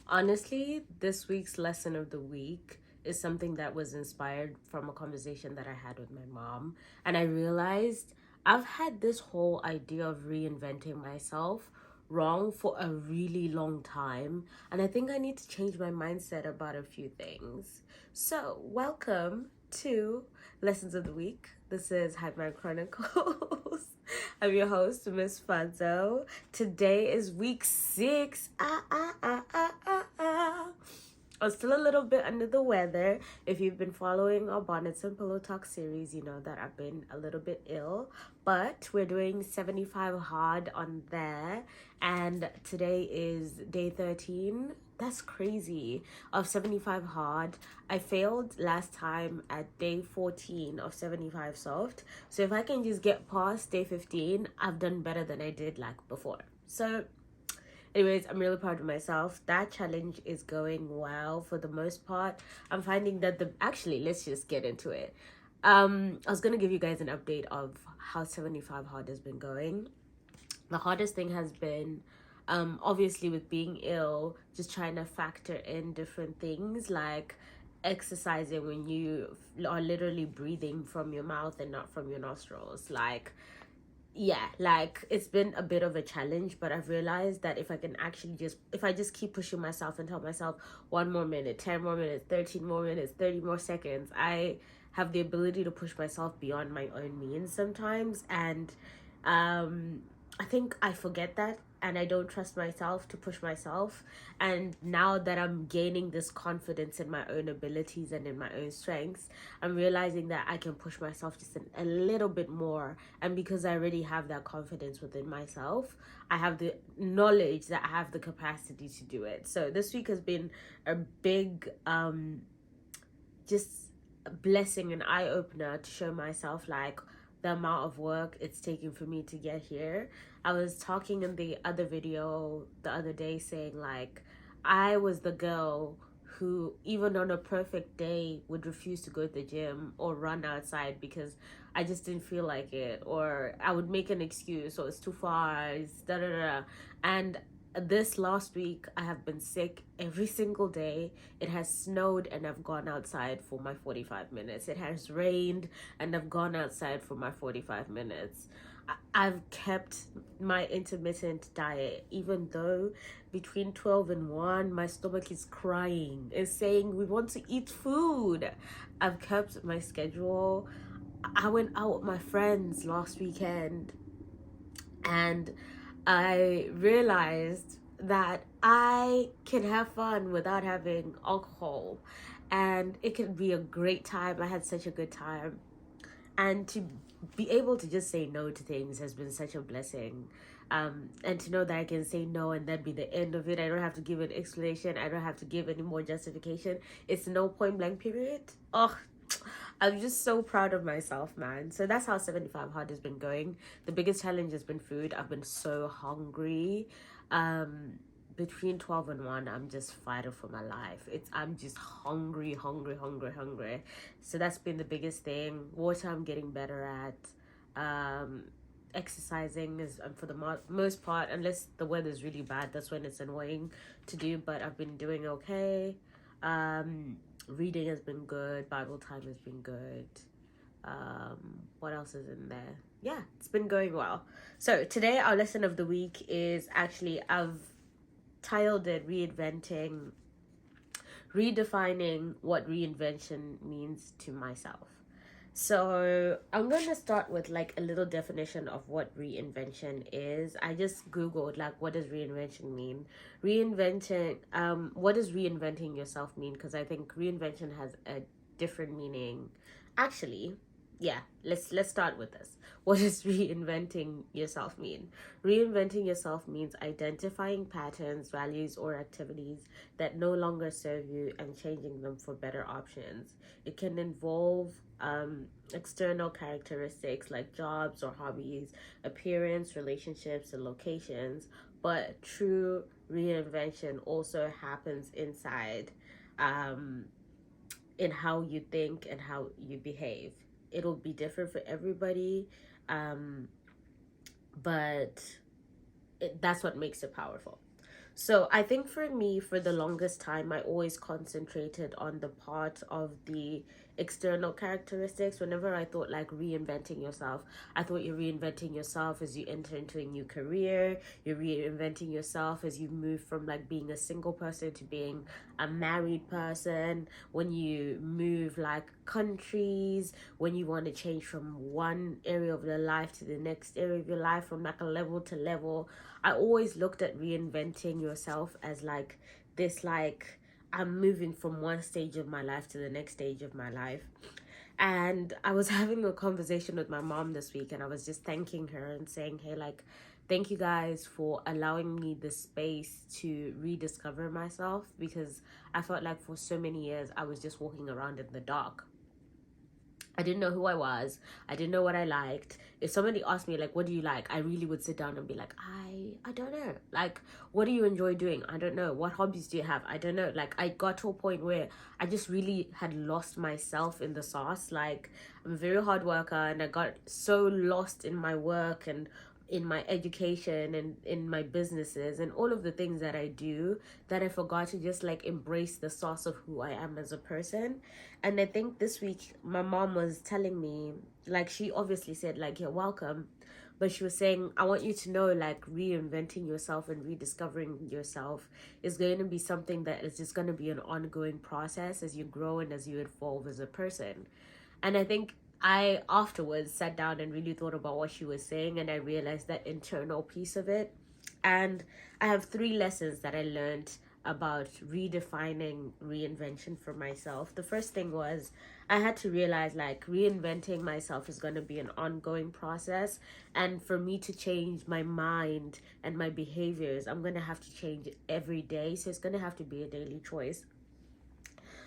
Honestly, this week's lesson of the week is something that was inspired from a conversation that I had with my mom. And I realized I've had this whole idea of reinventing myself wrong for a really long time. And I think I need to change my mindset about a few things. So, welcome to Lessons of the Week. This is Hype Chronicles. I'm your host, Miss Fazo. Today is week 6. I'm still a little bit under the weather. If you've been following our Bonnets and Pillow Talk series, you know that I've been a little bit ill. But we're doing 75 hard on there. And today is day 13. That's crazy. Of 75 hard. I failed last time at day 14 of 75 soft. So if I can just get past day 15, I've done better than I did like before. So anyways, I'm really proud of myself. That challenge is going well for the most part. I'm finding that actually, let's just get into it. I was gonna give you guys an update of how 75 hard has been going. The hardest thing has been obviously with being ill, just trying to factor in different things like exercising when you are literally breathing from your mouth and not from your nostrils. Like it's been a bit of a challenge, but I've realized that if I can actually if I just keep pushing myself and tell myself 1 more minute, 10 more minutes, 13 more minutes, 30 more seconds, I have the ability to push myself beyond my own means sometimes. And I think I forget that and I don't trust myself to push myself. And now that I'm gaining this confidence in my own abilities and in my own strengths, I'm realizing that I can push myself just a little bit more. And because I already have that confidence within myself, I have the knowledge that I have the capacity to do it. So this week has been a big just a blessing and eye opener to show myself like the amount of work it's taking for me to get here. I was talking in the other video the other day saying like I was the girl who even on a perfect day would refuse to go to the gym or run outside because I just didn't feel like it, or I would make an excuse, or it's too far, it's da da da. And this last week I have been sick every single day. It has snowed and I've gone outside for my 45 minutes. It has rained and I've gone outside for my 45 minutes. I've kept my intermittent diet, even though between 12 and 1 my stomach is crying, is saying we want to eat food. I've kept my schedule. I went out with my friends last weekend and I realized that I can have fun without having alcohol, and it can be a great time. I had such a good time, and to be able to just say no to things has been such a blessing. And to know that I can say no and that be the end of it. I don't have to give an explanation. I don't have to give any more justification. It's no point blank period. Oh, I'm just so proud of myself, man. So that's how 75 hard has been going. The biggest challenge has been food. I've been so hungry. Between 12 and 1, I'm just fighting for my life. I'm just hungry, hungry, hungry, hungry. So that's been the biggest thing. Water I'm getting better at. Exercising is for the most part, unless the weather's really bad, that's when it's annoying to do, but I've been doing okay. Reading has been good. Bible time has been good. What else is in there? Yeah, it's been going well. So today our lesson of the week is actually, I've titled it redefining what reinvention means to myself. So I'm gonna start with like a little definition of what reinvention is. I just googled like what does reinvention mean. Reinventing what does reinventing yourself mean? Because I think reinvention has a different meaning. Actually, yeah, let's start with this. What does reinventing yourself mean? Reinventing yourself means identifying patterns, values, or activities that no longer serve you and changing them for better options. It can involve external characteristics like jobs or hobbies, appearance, relationships, and locations, but true reinvention also happens inside, in how you think and how you behave. It'll be different for everybody, but that's what makes it powerful. So I think for me, for the longest time, I always concentrated on the part of the external characteristics. Whenever I thought like reinventing yourself, I thought you're reinventing yourself as you enter into a new career. You're reinventing yourself as you move from like being a single person to being a married person. When you move like countries, when you want to change from one area of your life to the next area of your life, from like a level to level. I always looked at reinventing yourself as like this, like I'm moving from one stage of my life to the next stage of my life. And I was having a conversation with my mom this week, and I was just thanking her and saying, hey, like, thank you guys for allowing me the space to rediscover myself, because I felt like for so many years I was just walking around in the dark. I didn't know who I was. I didn't know what I liked. If somebody asked me like, what do you like? I really would sit down and be like, I don't know. Like, what do you enjoy doing? I don't know. What hobbies do you have? I don't know. Like, I got to a point where I just really had lost myself in the sauce. Like, I'm a very hard worker, and I got so lost in my work and in my education and in my businesses and all of the things that I do, that I forgot to just like embrace the source of who I am as a person. And I think this week my mom was telling me, like, she obviously said like, you're welcome, but she was saying, I want you to know, like, reinventing yourself and rediscovering yourself is going to be something that is just going to be an ongoing process as you grow and as you evolve as a person. And I think I afterwards sat down and really thought about what she was saying, and I realized that internal piece of it. And I have 3 lessons that I learned about redefining reinvention for myself. The first thing was I had to realize like reinventing myself is going to be an ongoing process, and for me to change my mind and my behaviors, I'm going to have to change every day. So it's going to have to be a daily choice.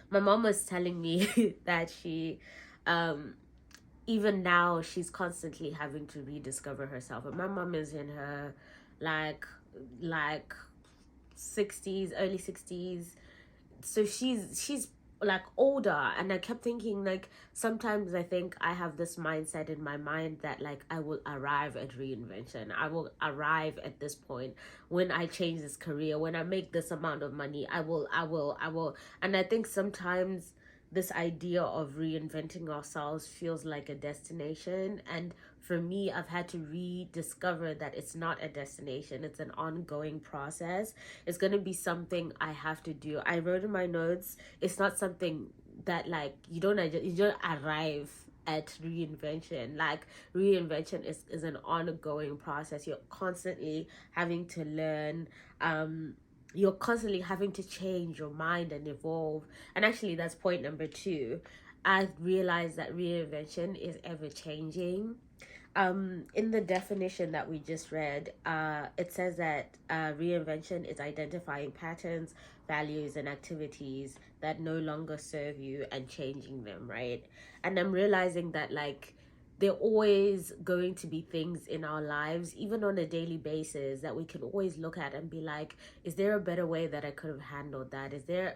My mom was telling me that she even now she's constantly having to rediscover herself. And my mom is in her like like 60s, early 60s. So she's like older, and I kept thinking like sometimes I think I have this mindset in my mind that like I will arrive at reinvention. I will arrive at this point when I change this career, when I make this amount of money. I will. And I think sometimes this idea of reinventing ourselves feels like a destination, and for me I've had to rediscover that it's not a destination, it's an ongoing process. It's going to be something I have to do. I wrote in my notes, it's not something that like you don't arrive at reinvention. Like, reinvention is an ongoing process. You're constantly having to learn, you're constantly having to change your mind and evolve. And actually that's point number 2. I realized that reinvention is ever changing. In the definition that we just read, it says that reinvention is identifying patterns, values, and activities that no longer serve you and changing them, right? And I'm realizing that like there are always going to be things in our lives, even on a daily basis, that we can always look at and be like, is there a better way that I could have handled that? Is there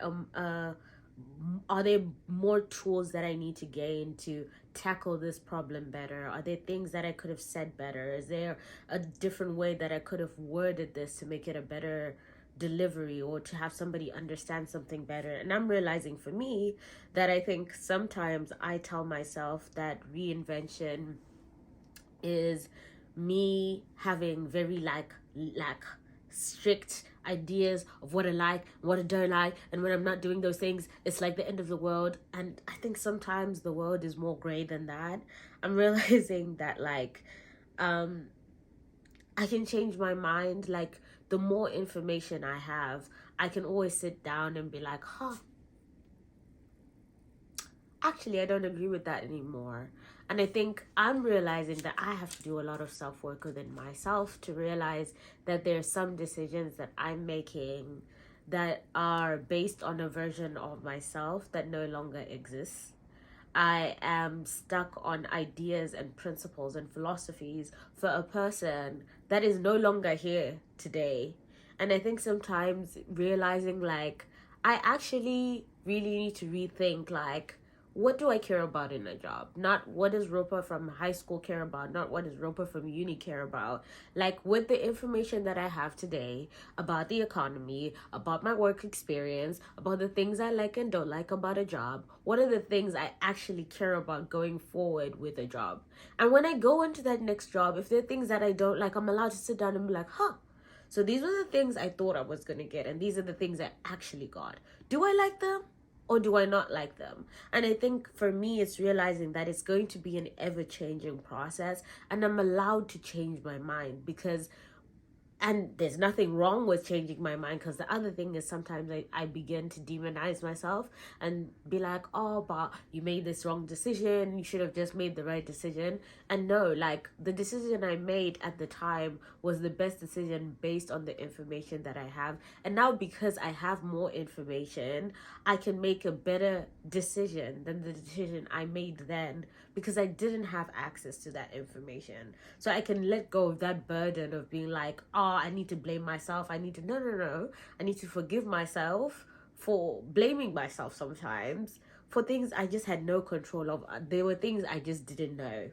are there more tools that I need to gain to tackle this problem better? Are there things that I could have said better? Is there a different way that I could have worded this to make it a better delivery, or to have somebody understand something better? And I'm realizing for me that I think sometimes I tell myself that reinvention is me having very like strict ideas of what I like, what I don't like, and when I'm not doing those things, it's like the end of the world. And I think sometimes the world is more gray than that. I'm realizing that like I can change my mind. Like, the more information I have, I can always sit down and be like, actually I don't agree with that anymore. And I think I'm realizing that I have to do a lot of self-work within myself to realize that there are some decisions that I'm making that are based on a version of myself that no longer exists. I am stuck on ideas and principles and philosophies for a person that is no longer here today. And I think sometimes realizing like I actually really need to rethink like what do I care about in a job? Not what does Roper from high school care about, not what does Roper from uni care about. Like, with the information that I have today about the economy, about my work experience, about the things I like and don't like about a job, what are the things I actually care about going forward with a job? And when I go into that next job, if there are things that I don't like, I'm allowed to sit down and be like, so these were the things I thought I was going to get, and these are the things I actually got. Do I like them? Or do I not like them? And I think for me, it's realizing that it's going to be an ever-changing process, and I'm allowed to change my mind, because and there's nothing wrong with changing my mind, because the other thing is sometimes I begin to demonize myself and be like, oh, but you made this wrong decision, you should have just made the right decision. And no, like, the decision I made at the time was the best decision based on the information that I have. And now, because I have more information, I can make a better decision than the decision I made then, because I didn't have access to that information. So I can let go of that burden of being like, oh, I need to blame myself. I need to, no. I need to forgive myself for blaming myself sometimes for things I just had no control of. There were things I just didn't know.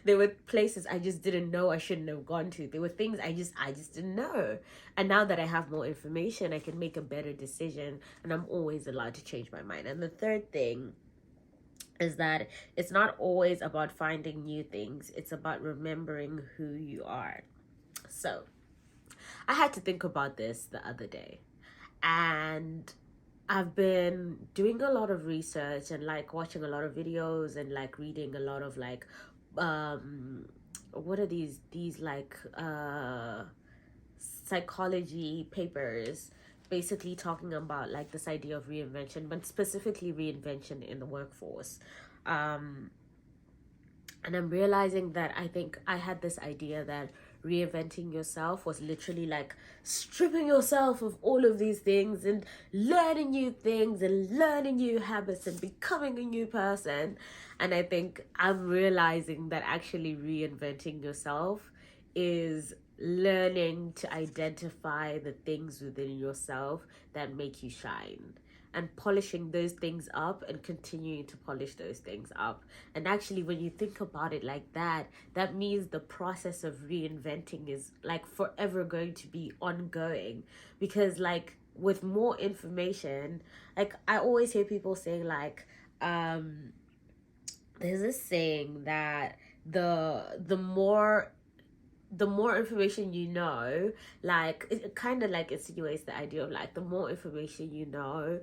There were places I just didn't know I shouldn't have gone to. There were things I just didn't know. And now that I have more information, I can make a better decision, and I'm always allowed to change my mind. And the third thing is that it's not always about finding new things. It's about remembering who you are. So I had to think about this the other day, and I've been doing a lot of research and like watching a lot of videos and like reading a lot of like what are these like psychology papers, basically talking about like this idea of reinvention, but specifically reinvention in the workforce. And I'm realizing that I think I had this idea that reinventing yourself was literally like stripping yourself of all of these things and learning new things and learning new habits and becoming a new person. And I think I'm realizing that actually reinventing yourself is learning to identify the things within yourself that make you shine, and polishing those things up and continuing to polish those things up. And actually, when you think about it like that, that means the process of reinventing is like forever going to be ongoing, because like with more information, like I always hear people saying like there's this saying that the more information you know, like it kind of like insinuates the idea of like the more information you know,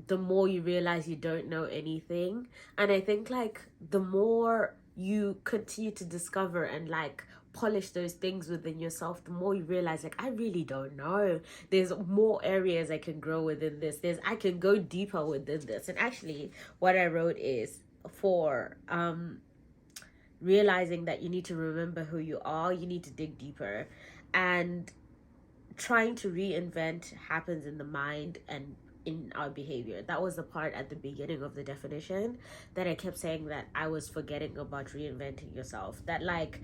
the more you realize you don't know anything. And I think like the more you continue to discover and like polish those things within yourself, the more you realize like I really don't know, there's more areas I can grow within this, I can go deeper within this. And actually what I wrote is for realizing that you need to remember who you are, you need to dig deeper. And trying to reinvent happens in the mind and in our behavior. That was the part at the beginning of the definition that I kept saying that I was forgetting about reinventing yourself. That like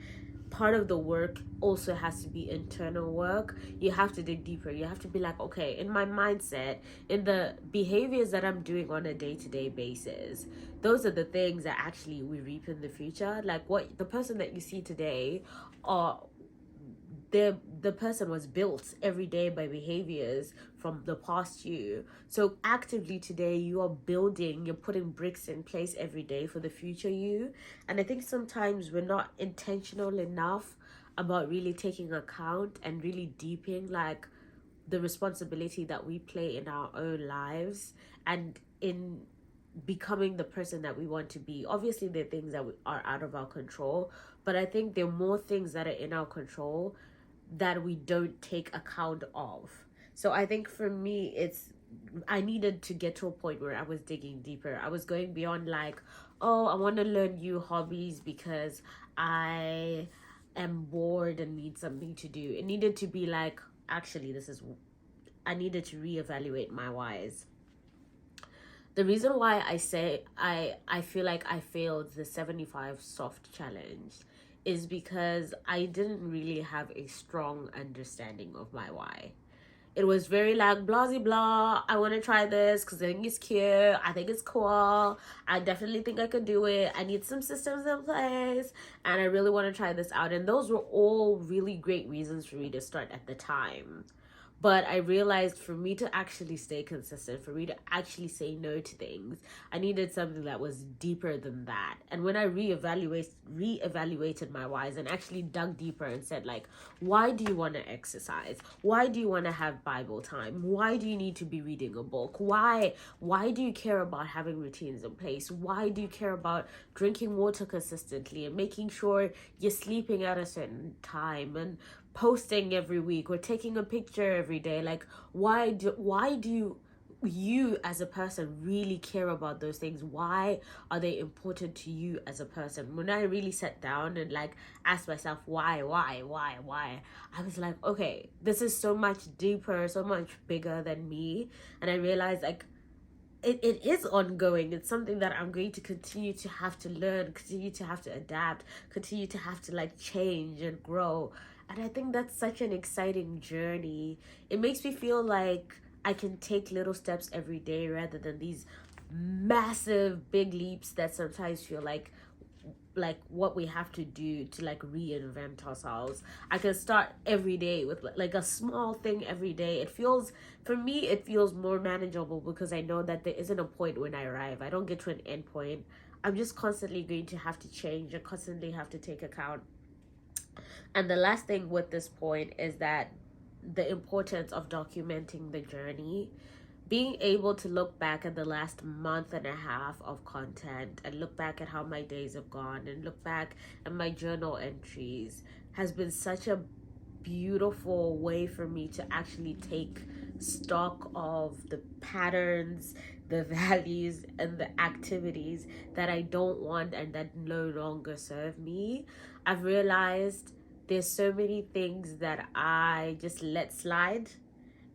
part of the work also has to be internal work. You have to dig deeper. You have to be like, okay, in my mindset, in the behaviors that I'm doing on a day-to-day basis, those are the things that actually we reap in the future. Like what the person that you see today, or the person was built every day by behaviors from the past you. So actively today you are building, you're putting bricks in place every day for the future you. And I think sometimes we're not intentional enough about really taking account and really deepening like the responsibility that we play in our own lives and in becoming the person that we want to be. Obviously there are things that are out of our control, but I think there are more things that are in our control that we don't take account of. So I think for me, I needed to get to a point where I was digging deeper. I was going beyond like, oh, I want to learn new hobbies because I am bored and need something to do. It needed to be like, actually, I needed to reevaluate my whys. The reason why I say I feel like I failed the 75 soft challenge is because I didn't really have a strong understanding of my why. it was very like blah blah blah. I want to try this because I think it's cute. I think it's cool. I definitely think I could do it. I need some systems in place, and I really want to try this out. And those were all really great reasons for me to start at the time. But I realized for me to actually stay consistent, for me to actually say no to things, I needed something that was deeper than that. And when I reevaluated my whys and actually dug deeper and said, like, why do you want to exercise? Why do you want to have Bible time? Why do you need to be reading a book? Why do you care about having routines in place? Why do you care about drinking water consistently and making sure you're sleeping at a certain time and posting every week or taking a picture every day? Like, why do you as a person really care about those things? Why are they important to you as a person? When I really sat down and like asked myself why, I was like, okay, this is so much deeper, so much bigger than me. And I realized like it is ongoing. It's something that I'm going to continue to have to learn, continue to have to adapt, continue to have to like change and grow. And I think that's such an exciting journey. It makes me feel like I can take little steps every day rather than these massive big leaps that sometimes feel like what we have to do to like reinvent ourselves. I can start every day with like a small thing every day. For me it feels more manageable because I know that there isn't a point when I arrive. I don't get to an end point. I'm just constantly going to have to change and constantly have to take account. And the last thing with this point is that the importance of documenting the journey, being able to look back at the last month and a half of content and look back at how my days have gone and look back at my journal entries has been such a beautiful way for me to actually take stock of the patterns, the values, and the activities that I don't want and that no longer serve me. I've realized there's so many things that I just let slide,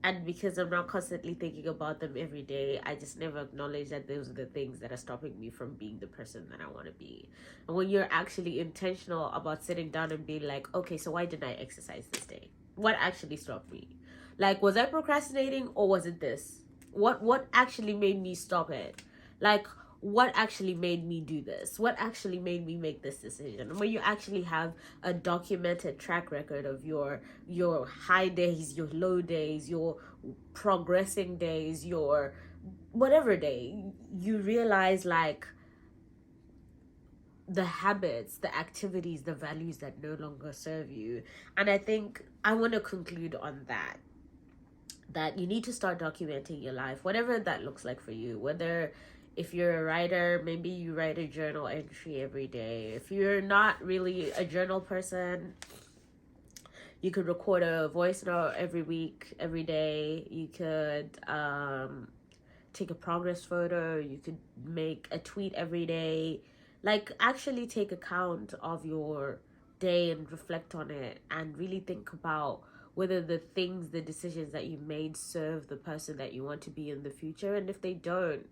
and because I'm not constantly thinking about them every day, I just never acknowledge that those are the things that are stopping me from being the person that I want to be. And when you're actually intentional about sitting down and being like, okay, so why didn't I exercise this day? What actually stopped me? Like, was I procrastinating or was it this? What actually made me stop it? Like, what actually made me do this? What actually made me make this decision? When you actually have a documented track record of your high days, your low days, your progressing days, your whatever day, you realize like the habits, the activities, the values that no longer serve you. And I think I want to conclude on that you need to start documenting your life, whatever that looks like for you. Whether if you're a writer, maybe you write a journal entry every day. If you're not really a journal person, you could record a voice note every week, every day. You could take a progress photo. You could make a tweet every day. Like, actually take account of your day and reflect on it and really think about whether the things, the decisions that you made serve the person that you want to be in the future. And if they don't,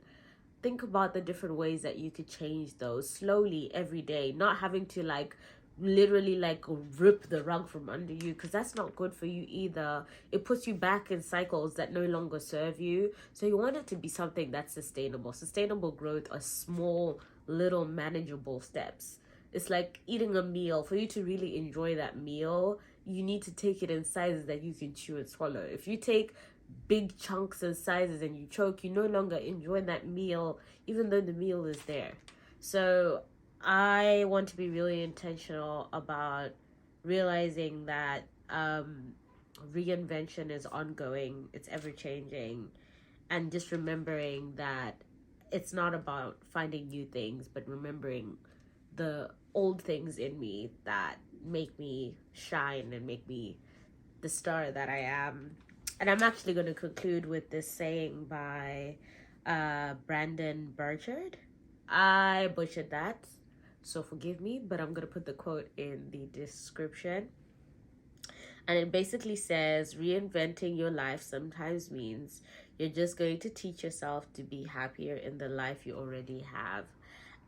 think about the different ways that you could change those slowly every day, not having to like literally like rip the rug from under you, because that's not good for you either. It puts you back in cycles that no longer serve you. So you want it to be something that's sustainable growth are small little manageable steps. It's like eating a meal. For you to really enjoy that meal, you need to take it in sizes that you can chew and swallow. If you take big chunks and sizes and you choke, you no longer enjoy that meal, even though the meal is there. So I want to be really intentional about realizing that reinvention is ongoing, it's ever changing, and just remembering that it's not about finding new things, but remembering the old things in me that make me shine and make me the star that I am. And I'm actually going to conclude with this saying by Brandon Burchard. I butchered that, so forgive me, but I'm going to put the quote in the description. And it basically says, reinventing your life sometimes means you're just going to teach yourself to be happier in the life you already have.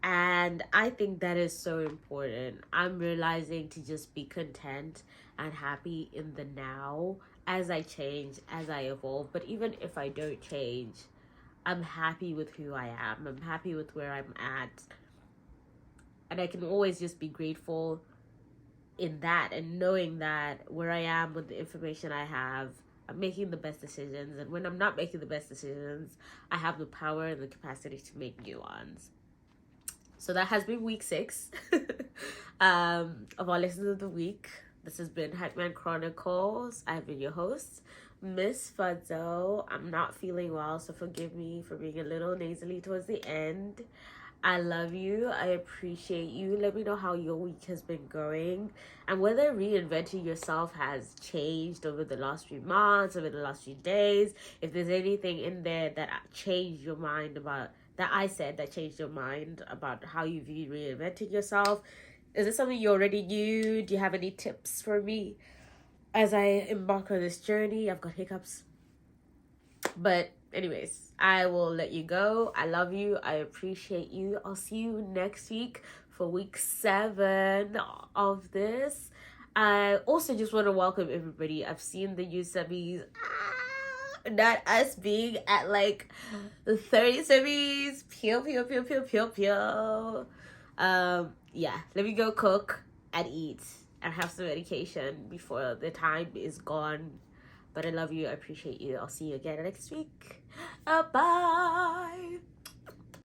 And I think that is so important. I'm realizing to just be content and happy in the now as I change, as I evolve. But even if I don't change, I'm happy with who I am. I'm happy with where I'm at. And I can always just be grateful in that, and knowing that where I am with the information I have, I'm making the best decisions. And when I'm not making the best decisions, I have the power and the capacity to make new ones. So that has been week 6 of our lessons of the week. This has been Hackman Chronicles. I've been your host, Miss Fuzzo. I'm not feeling well, so forgive me for being a little nasally towards the end. I love you. I appreciate you. Let me know how your week has been going, and whether reinventing yourself has changed over the last few months, over the last few days. If there's anything in there that changed your mind about, that I said that changed your mind about how you view reinventing yourself. Is this something you already knew? Do you have any tips for me as I embark on this journey? I've got hiccups. But anyways, I will let you go. I love you. I appreciate you. I'll see you next week for week 7 of this. I also just want to welcome everybody. I've seen the U-Subbies. Not us being at like 30 subbies. Pew, pew, pew, pew, pew, pew. Yeah, let me go cook and eat and have some medication before the time is gone. But I love you. I appreciate you. I'll see you again next week. Bye.